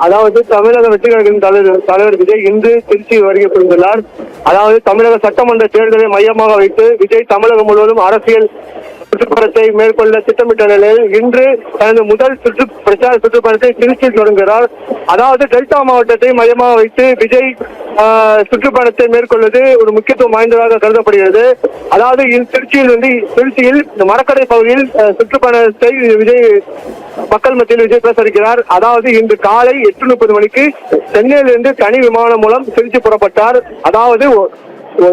அதாவது தமிழக வெற்றிக் கழகத்தின் தலைவர் விஜய் இன்று திருச்சி வருகை புரிந்துள்ளார். அதாவது தமிழக சட்டமன்ற தேர்தலை மையமாக வைத்து விஜய் தமிழகம் முழுவதும் அரசியல் சுற்றுப்பயணத்தை மேற்கொள்ள திட்டமிட்ட நிலையில் இன்று தனது முதல் பிரச்சார சுற்றுப்பயணத்தை திருச்சியில் தொடங்குகிறார். அதாவது டெல்டா மாவட்டத்தை மையமாக வைத்து விஜய் சுற்றுப்பயணத்தை மேற்கொள்வது ஒரு முக்கியத்துவம் வாய்ந்ததாக கருதப்படுகிறது. அதாவது திருச்சியில் மரக்கடை பகுதியில் சுற்றுப்பயணத்தை விஜய் மக்கள் மத்தியில் விஜய் பேச இருக்கிறார். அதாவது இன்று காலை 8:30 மணிக்கு சென்னையிலிருந்து தனி விமானம் மூலம் திருச்சி புறப்பட்டார். அதாவது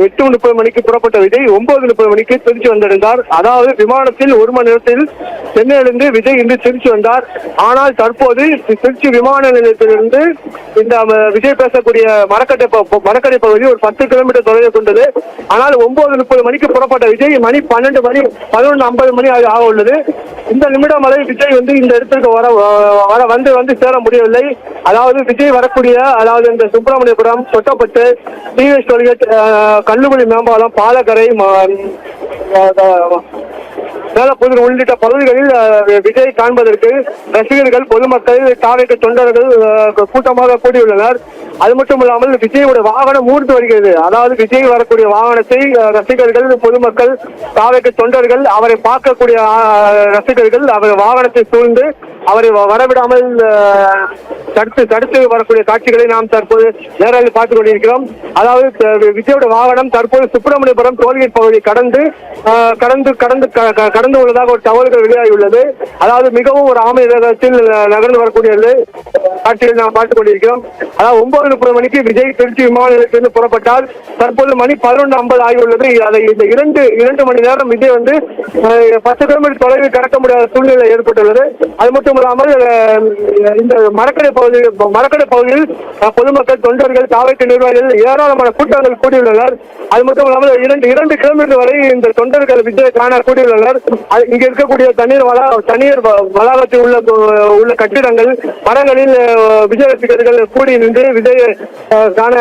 8:30 மணிக்கு புறப்பட்ட விஜய் 9:30 மணிக்கு திருச்சி வந்திருந்தார். அதாவது விமானத்தில் 1 மணி நேரத்தில் சென்னையிலிருந்து விஜய் இன்று திருச்சி வந்தார். ஆனால் தற்போது திருச்சி விமான நிலையத்திலிருந்து இந்த விஜய் பேசக்கூடிய மரக்கடை பகுதி ஒரு 10 கிலோமீட்டர் தொலைவில் கொண்டது. ஆனால் 9:30 மணிக்கு புறப்பட்ட விஜய் மணி 11:50 மணி ஆக உள்ளது. இந்த நிமிடம் வரை விஜய் இந்த இடத்திற்கு வந்து சேர முடியவில்லை. அதாவது விஜய் வரக்கூடிய இந்த சுப்பிரமணியபுரம், தொட்டப்பட்டு, டிவிஎஸ் டோல்கேட், கல்லுகுடி மேம்பாலம், பாலக்கரை, மேலப்புதூர் உள்ளிட்ட பகுதிகளில் விஜய் காண்பதற்கு ரசிகர்கள், பொதுமக்கள், தாவேக தொண்டர்கள் கூட்டமாக கூடியுள்ளனர். அது மட்டும் இல்லாமல் விஜயோட வாகனம் ஊர்ந்து வருகிறது. அதாவது விஜய் வரக்கூடிய வாகனத்தை ரசிகர்கள், பொதுமக்கள், தாவேக தொண்டர்கள், அவரை பார்க்கக்கூடிய ரசிகர்கள் அவர் வாகனத்தை சூழ்ந்து அவரை வரவிடாமல் தடுத்து வரக்கூடிய காட்சிகளை நாம் தற்போது நேரில் பார்த்துக் கொண்டிருக்கிறோம். அதாவது விஜயோட வாகனம் தற்போது சுப்பிரமணியபுரம் டோல்கேட் பகுதியை கடந்து உள்ளதாக ஒரு தகவல்கள் வெளியாகியுள்ளது. அதாவது மிகவும் ஒரு ஆமை வேகத்தில் நகர்ந்து வரக்கூடிய காட்சிகளை நாம் பார்த்துக் கொண்டிருக்கிறோம். அதாவது 9:30 மணிக்கு விஜய் திருச்சி விமான நிலையத்திலிருந்து புறப்பட்டால் தற்போது மணி 11:50 ஆகியுள்ளது. அதை இந்த 2 மணி நேரம் விஜய் 10 கிலோமீட்டர் தொலைவில் கடக்க முடியாத சூழ்நிலை ஏற்பட்டுள்ளது. அது மட்டும் இல்லாமல் இந்த மரக்கடை பகுதியில் பொதுமக்கள், தொண்டர்கள், தாவேக நிர்வாகிகள் ஏராளமான கூட்டங்கள் கூடியுள்ளனர். அது மட்டும் இல்லாமல் 2 கிலோமீட்டர் வரை இந்த தொண்டர்கள் விஜய் காண கூடியுள்ளனர். இங்க இருக்கக்கூடிய தண்ணீர் வளாகத்தில் உள்ள கட்டிடங்கள், மரங்களில் விஜய் ரசிகர்கள் கூடி நின்று விஜய் காண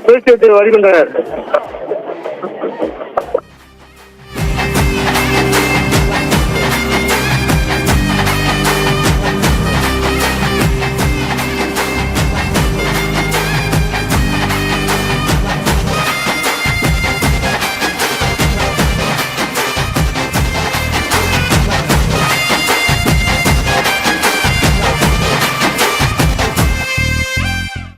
முயற்சி வருகின்றனர்.